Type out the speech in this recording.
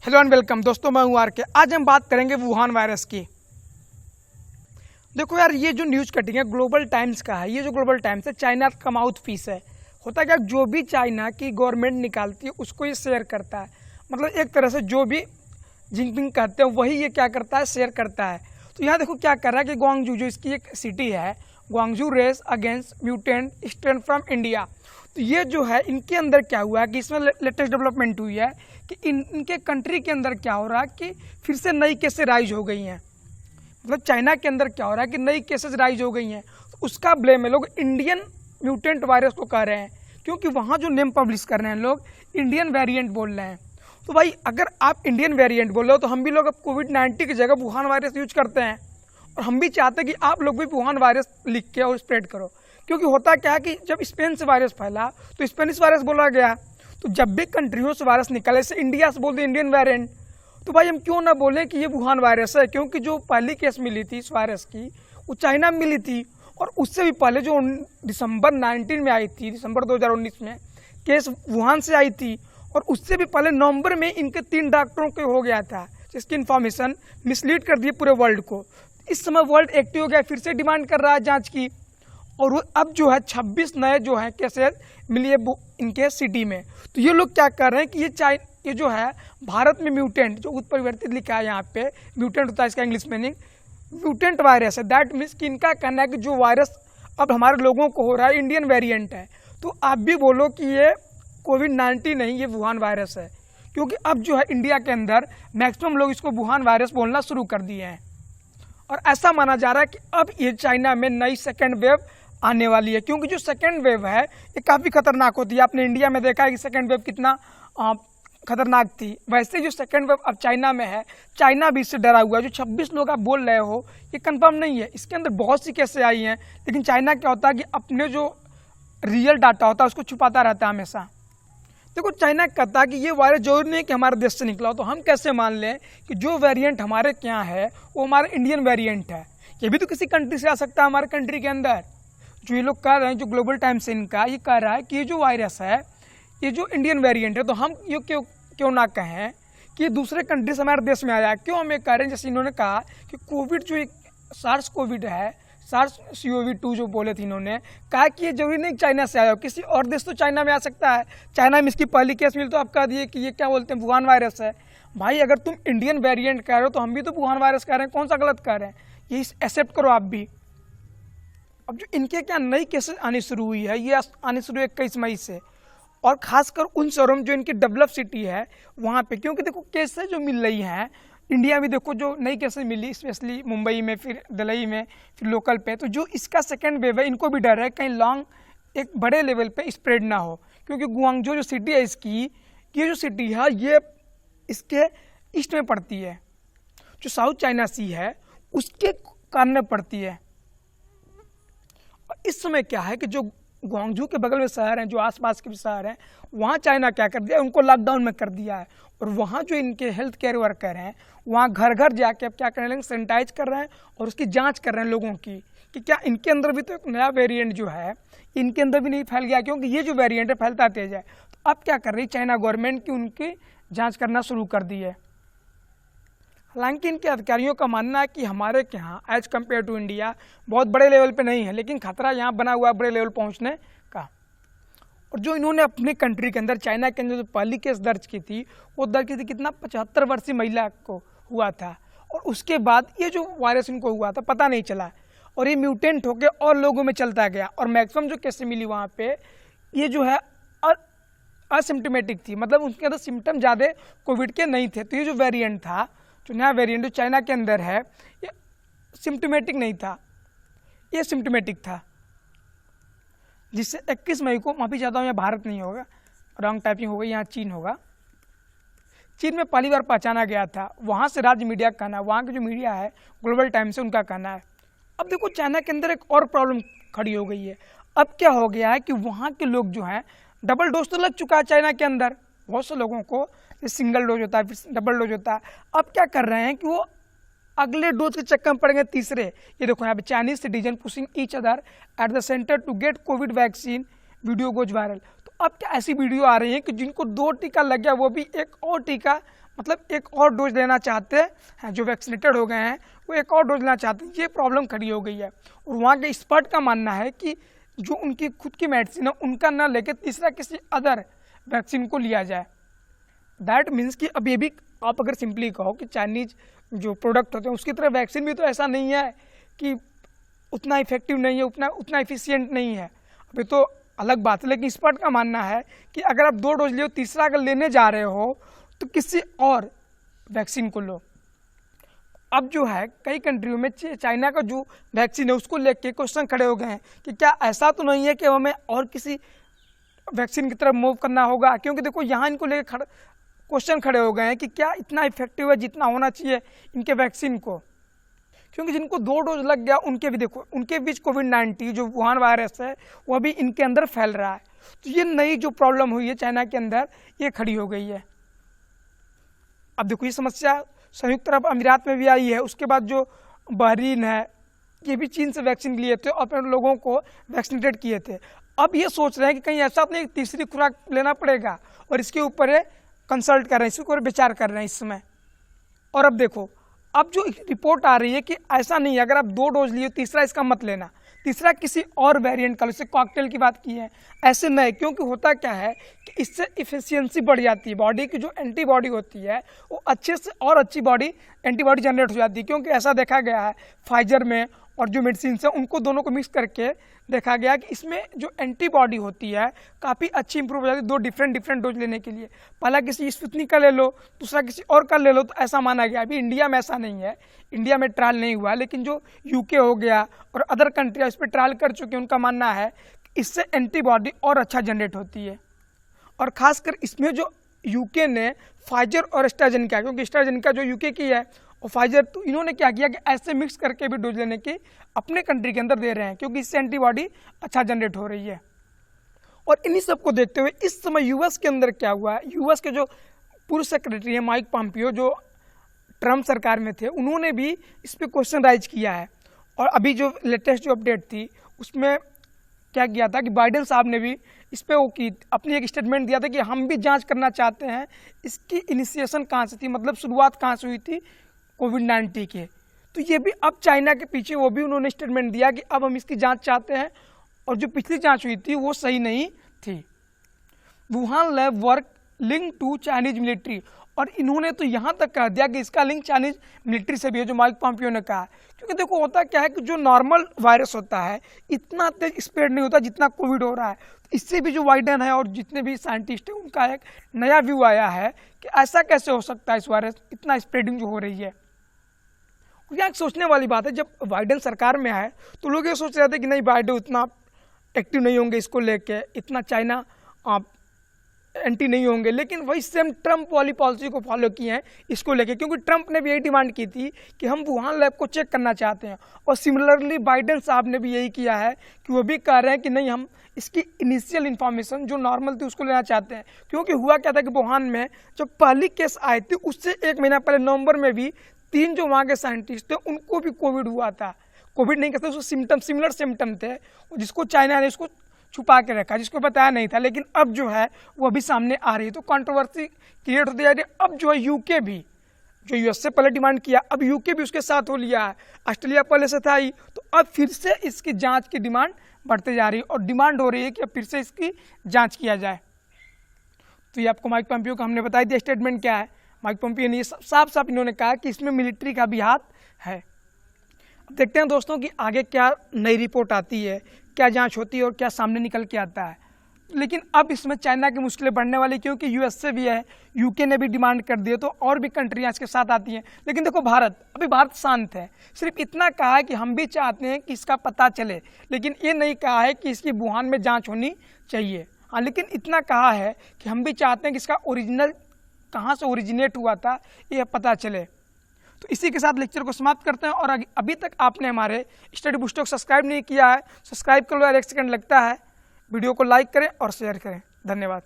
Hello and welcome दोस्तों, मैं हूं आर के। आज हम बात करेंगे वुहान वायरस की। देखो यार, ये जो न्यूज़ कटिंग है ग्लोबल टाइम्स का है। ये जो ग्लोबल टाइम्स है चाइना का माउथ पीस है। होता क्या, जो भी चाइना की गवर्नमेंट निकालती है उसको ये शेयर करता है। मतलब एक तरह से जो भी जिनपिंग कहते हैं वही ये क्या करता है, शेयर करता है। तो यहाँ देखो क्या कर रहा है कि ग्वांगजू जो इसकी एक सिटी है, Gwangju race against mutant strain from India. तो ये जो है इनके अंदर क्या हुआ है कि इसमें लेटेस्ट डेवलपमेंट हुई है कि इनके कंट्री के अंदर क्या हो रहा है कि फिर से नई केसेस राइज हो गई हैं। मतलब चाइना के अंदर क्या हो रहा है कि नई केसेस राइज हो गई हैं। तो उसका ब्लेम है लोग इंडियन म्यूटेंट वायरस को कर रहे हैं, क्योंकि वहाँ जो नेम पब्लिश कर रहे हैं लोग इंडियन वेरिएंट बोल रहे हैं। तो भाई अगर आप इंडियन वेरिएंट बोल रहे हो तो हम भी लोग अब कोविड-19 की जगह वुहान वायरस यूज करते हैं, और हम भी चाहते हैं कि आप लोग भी वुहान वायरस लिख के और स्प्रेड करो। क्योंकि होता क्या है कि जब स्पेन से वायरस फैला तो स्पेनिश वायरस बोला गया। तो जब भी कंट्रियों से वायरस निकले, जैसे इंडिया से बोलते इंडियन वेरिएंट, तो भाई हम क्यों ना बोलें कि ये वुहान वायरस है। क्योंकि जो पहली केस मिली थी इस वायरस की वो चाइना में मिली थी, और उससे भी पहले जो दिसंबर 19 में आई थी, दिसंबर 2019 में केस वुहान से आई थी, और उससे भी पहले नवंबर में इनके 3 डॉक्टरों के हो गया था, जिसकी इन्फॉर्मेशन मिसलीड कर दी पूरे वर्ल्ड को। इस समय वर्ल्ड एक्टिव हो गया, फिर से डिमांड कर रहा है जांच की, और वो अब जो है 26 नए जो है केसेस मिली है इनके सिटी में। तो ये लोग क्या कर रहे हैं कि ये जो है भारत में म्यूटेंट जो उत्परिवर्तित लिखा है यहाँ पे, म्यूटेंट होता है इसका इंग्लिश मीनिंग, म्यूटेंट वायरस है। दैट मीन्स कि इनका कहना है कि जो वायरस अब हमारे लोगों को हो रहा है इंडियन वेरिएंट है। तो आप भी बोलो कि ये कोविड-19 नहीं, ये वुहान वायरस है। क्योंकि अब जो है इंडिया के अंदर मैक्सिमम लोग इसको वुहान वायरस बोलना शुरू कर दिए हैं, और ऐसा माना जा रहा है कि अब ये चाइना में नई सेकेंड वेव आने वाली है। क्योंकि जो सेकेंड वेव है ये काफ़ी खतरनाक होती है। आपने इंडिया में देखा है कि सेकेंड वेव कितना खतरनाक थी, वैसे जो सेकेंड वेव अब चाइना में है, चाइना भी इससे डरा हुआ है। जो 26 लोग आप बोल रहे हो ये कंफर्म नहीं है, इसके अंदर बहुत सी केसें आई हैं। लेकिन चाइना क्या होता है कि अपने जो रियल डाटा होता है उसको छुपाता रहता है हमेशा। देखो चाइना कहता है कि ये वायरस जरूरी नहीं कि हमारे देश से निकला हो, तो हम कैसे मान लें कि जो वेरिएंट हमारे यहाँ है वो हमारा इंडियन वेरिएंट है। ये भी तो किसी कंट्री से आ सकता है हमारे कंट्री के अंदर। जो ये लोग कह रहे हैं, जो ग्लोबल टाइम्स इनका ये कह रहा है कि ये जो वायरस है ये जो इंडियन वेरिएंट है, तो हम ये क्यों ना कहें कि ये दूसरे कंट्री से हमारे देश में आया। क्यों हम ये कह रहे हैं, जैसे इन्होंने कहा कि कोविड जो एक सार्स कोविड है, सार्स CoV-2 जो बोले थे इन्होंने, कहा कि ये जरूरी नहीं चाइना से आया हो, किसी और देश तो चाइना में आ सकता है। चाइना में इसकी पहली केस मिली तो आप कह दिए कि ये क्या बोलते हैं वुहान वायरस है। भाई अगर तुम इंडियन वेरिएंट कह रहे हो तो हम भी तो वुहान वायरस कह रहे हैं, कौन सा गलत कह रहे हैं, ये एक्सेप्ट करो आप भी। अब जो इनके क्या नई केसेस आनी शुरू हुई है, ये आनी शुरू 21 मई से, और खासकर उन शहरों में जो इनकी डेवलप सिटी है वहाँ पे। क्योंकि देखो केसेस जो मिल रही हैं इंडिया में, देखो जो नई केसेस मिली स्पेशली मुंबई में, फिर दिल्ली में, फिर लोकल पे, तो जो इसका सेकेंड वेव है इनको भी डर है कहीं लॉन्ग एक बड़े लेवल पे स्प्रेड ना हो। क्योंकि गुआंगझो जो सिटी है इसकी, ये जो सिटी है ये इसके ईस्ट में पड़ती है, जो साउथ चाइना सी है उसके कान में पड़ती है। और इस समय क्या है कि जो ग्वांगझू के बगल में शहर हैं, जो आसपास के भी शहर हैं, वहाँ चाइना क्या कर दिया, उनको लॉकडाउन में कर दिया है। और वहाँ जो इनके हेल्थ केयर वर्कर हैं वहाँ घर घर जाके अब क्या करने लगे, सैनिटाइज कर रहे हैं और उसकी जांच कर रहे हैं लोगों की कि क्या इनके अंदर भी तो एक नया वेरिएंट जो है इनके अंदर भी नहीं फैल गया। क्योंकि ये जो वेरिएंट है फैलता तेज है। तो अब क्या कर रही चाइना गवर्नमेंट की उनकी जाँच करना शुरू कर दी है। हालांकि इनके अधिकारियों का मानना है कि हमारे यहाँ एज कम्पेयर टू इंडिया बहुत बड़े लेवल पे नहीं है, लेकिन खतरा यहाँ बना हुआ है बड़े लेवल पहुँचने का। और जो इन्होंने अपने कंट्री के अंदर, चाइना के अंदर जो पहली केस दर्ज की थी वो दर्ज की थी कितना, 75 वर्षीय महिला को हुआ था। और उसके बाद ये जो वायरस इनको हुआ था पता नहीं चला, और ये म्यूटेंट होकर और लोगों में चलता गया। और मैक्सिमम जो केसें मिली वहाँ पे ये जो है असिम्टोमेटिक थी, मतलब उनके अंदर सिम्टम ज़्यादा कोविड के नहीं थे। तो ये जो वेरिएंट था, जो नया वेरिएंट जो चाइना के अंदर है, ये सिम्टोमेटिक नहीं था, ये सिम्टोमेटिक था, जिससे 21 मई को, माफ़ी चाहता हूँ यहाँ भारत नहीं होगा, रॉन्ग टाइपिंग हो गई, यहाँ चीन होगा। चीन में पहली बार पहचाना गया था, वहाँ से राज्य मीडिया का कहना है, वहाँ की जो मीडिया है ग्लोबल टाइम्स से उनका कहना है। अब देखो चाइना के अंदर एक और प्रॉब्लम खड़ी हो गई है। अब क्या हो गया है कि वहाँ के लोग जो हैं, डबल डोज तो लग चुका है चाइना के अंदर, बहुत से लोगों को सिंगल डोज होता है, फिर डबल डोज होता है। अब क्या कर रहे हैं कि वो अगले डोज के चक्कर में पड़ेंगे, तीसरे। ये देखो यहाँ पे Chinese citizen pushing each other at the centre to get covid vaccine, video goes viral. तो अब क्या ऐसी वीडियो आ रही है कि जिनको 2 टीका लग गया वो भी एक और टीका मतलब एक और डोज लेना चाहते हैं, जो वैक्सीनेटेड हो गए हैं वो एक और डोज लेना चाहते हैं। ये प्रॉब्लम खड़ी हो गई है और वहाँ के एक्सपर्ट का मानना है कि जो उनकी खुद की मेडिसिन है उनका ना लेके तीसरा किसी अदर वैक्सीन को लिया जाए। दैट मीन्स कि अब ये भी आप अगर सिंपली कहो कि चाइनीज जो प्रोडक्ट होते हैं उसकी तरह वैक्सीन भी तो ऐसा नहीं है कि उतना इफेक्टिव नहीं है, उतना इफिशियंट नहीं है, अभी तो अलग बात है। लेकिन एक्सपर्ट का मानना है कि अगर आप 2 डोज लियो, तीसरा अगर लेने जा रहे हो तो किसी और वैक्सीन को लो। अब जो है कई कंट्रियों में चाइना का जो वैक्सीन है उसको लेके क्वेश्चन खड़े हो गए हैं कि क्या ऐसा तो नहीं है कि हमें और किसी वैक्सीन की तरफ मूव करना होगा, क्योंकि देखो यहाँ इनको लेके क्वेश्चन खड़े हो गए हैं कि क्या इतना इफेक्टिव है जितना होना चाहिए इनके वैक्सीन को, क्योंकि जिनको 2 डोज लग गया उनके भी देखो उनके बीच कोविड-19 जो वुहान वायरस है वो भी इनके अंदर फैल रहा है। तो ये नई जो प्रॉब्लम हुई है चाइना के अंदर ये खड़ी हो गई है। अब देखो ये समस्या संयुक्त अरब अमीरात में भी आई है, उसके बाद जो बहरीन है ये भी चीन से वैक्सीन लिए थे और अपने लोगों को वैक्सीनेटेड किए थे। अब ये सोच रहे हैं कि कहीं ऐसा तो नहीं तीसरी खुराक लेना पड़ेगा और इसके ऊपर कंसल्ट कर रहे हैं, इसके ऊपर विचार कर रहे हैं इस समय। और अब देखो अब जो रिपोर्ट आ रही है कि ऐसा नहीं है, अगर आप 2 डोज लिए तीसरा इसका मत लेना, तीसरा किसी और वेरिएंट का, जैसे कॉकटेल की बात की है, ऐसे नहीं। क्योंकि होता क्या है कि इससे इफिशियंसी बढ़ जाती है, बॉडी की जो एंटीबॉडी होती है वो अच्छे से और अच्छी एंटीबॉडी जनरेट हो जाती है। क्योंकि ऐसा देखा गया है फाइजर में और जो मेडिसिन है उनको दोनों को मिक्स करके देखा गया कि इसमें जो एंटीबॉडी होती है काफ़ी अच्छी इंप्रूव हो जाती है 2 डिफरेंट डोज लेने के लिए। पहला किसी स्पुतनिक का ले लो, दूसरा किसी और का ले लो, तो ऐसा माना गया। अभी इंडिया में ऐसा नहीं है, इंडिया में ट्रायल नहीं हुआ, लेकिन जो यूके हो गया और अदर कंट्री इस पर ट्रायल कर चुके हैं, उनका मानना है कि इससे एंटीबॉडी और अच्छा जनरेट होती है। और ख़ासकर इसमें जो यूके ने फाइजर और एस्ट्राजेनेका, क्योंकि एस्ट्राजेनेका जो यूके की है और फाइजर, तो इन्होंने क्या किया कि ऐसे मिक्स करके भी डोज लेने की अपने कंट्री के अंदर दे रहे हैं, क्योंकि इससे एंटीबॉडी अच्छा जनरेट हो रही है। और इन्हीं सब को देखते हुए इस समय यूएस के अंदर क्या हुआ है, यूएस के जो पूर्व सेक्रेटरी हैं माइक पॉम्पियो, जो ट्रम्प सरकार में थे, उन्होंने भी इस पर क्वेश्चन राइज किया है। और अभी जो लेटेस्ट जो अपडेट थी उसमें क्या किया था कि बाइडेन साहब ने भी इस पर वो की अपनी एक स्टेटमेंट दिया था कि हम भी जांच करना चाहते हैं इसकी इनिशिएशन कहाँ से थी, मतलब शुरुआत कहाँ से हुई थी कोविड-19 के। तो ये भी अब चाइना के पीछे वो भी उन्होंने स्टेटमेंट दिया कि अब हम इसकी जांच चाहते हैं और जो पिछली जांच हुई थी वो सही नहीं थी। Wuhan lab work link to Chinese military, और इन्होंने तो यहाँ तक कह दिया कि इसका लिंक चाइनीज मिलिट्री से भी है, जो माइक पॉम्पियो ने कहा। क्योंकि देखो होता क्या है कि जो नॉर्मल वायरस होता है इतना तेज स्प्रेड नहीं होता जितना कोविड हो रहा है। तो इससे भी जो बाइडेन है और जितने भी साइंटिस्ट हैं उनका एक नया व्यू आया है कि ऐसा कैसे हो सकता है, इस वायरस इतना स्प्रेडिंग जो हो रही है। यहाँ एक सोचने वाली बात है, जब बाइडेन सरकार में आए तो लोग ये सोच रहे थे कि नहीं बाइडेन उतना एक्टिव नहीं होंगे इसको लेके, इतना चाइना एंटी नहीं होंगे, लेकिन वही सेम ट्रम्प वाली पॉलिसी को फॉलो किए हैं इसको लेके, क्योंकि ट्रम्प ने भी यही डिमांड की थी कि हम वुहान लैब को चेक करना चाहते हैं। और सिमिलरली बाइडेन साहब ने भी यही किया है कि वो भी कह रहे हैं कि नहीं हम इसकी इनिशियल इन्फॉर्मेशन जो नॉर्मल थी उसको लेना चाहते हैं। क्योंकि हुआ क्या था कि वुहान में जब पहली केस आई थी उससे 1 महीना पहले नवंबर में भी 3 जो वहाँ के साइंटिस्ट थे उनको भी कोविड हुआ था। कोविड नहीं कहते, उसको सिम्टम सिमिलर सिम्टम थे, जिसको चाइना ने उसको छुपा के रखा, जिसको बताया नहीं था। लेकिन अब जो है वो अभी सामने आ रही है, तो कंट्रोवर्सी क्रिएट होती जा रही है। अब जो है यूके भी, जो यूएस से पहले डिमांड किया, अब यूके भी उसके साथ हो लिया है। ऑस्ट्रेलिया पहले से था ही, तो अब फिर से इसकी जांच की डिमांड बढ़ते जा रही है और डिमांड हो रही है कि अब फिर से इसकी जांच किया जाए। तो ये आपको माइक पॉम्पियो का हमने बताई दिया स्टेटमेंट क्या है। माइक पॉम्पियो ने साफ साफ इन्होंने कहा कि इसमें मिलिट्री का भी हाथ है। अब देखते हैं दोस्तों कि आगे क्या नई रिपोर्ट आती है, क्या जांच होती है और क्या सामने निकल के आता है। लेकिन अब इसमें चाइना की मुश्किलें बढ़ने वाली, क्योंकि यूएस से भी है, यूके ने भी डिमांड कर दी है, तो और भी कंट्रियाँ इसके साथ आती हैं। लेकिन देखो भारत शांत है, सिर्फ इतना कहा है कि हम भी चाहते हैं कि इसका पता चले, लेकिन ये नहीं कहा है कि इसकी वुहान में जाँच होनी चाहिए। हाँ, लेकिन इतना कहा है कि हम भी चाहते हैं कि इसका ओरिजिनल कहाँ से ओरिजिनेट हुआ था ये पता चले। तो इसी के साथ लेक्चर को समाप्त करते हैं। और अभी तक आपने हमारे स्टडी बूस्टर को सब्सक्राइब नहीं किया है, सब्सक्राइब कर लो यार, 1 सेकंड लगता है। वीडियो को लाइक करें और शेयर करें। धन्यवाद।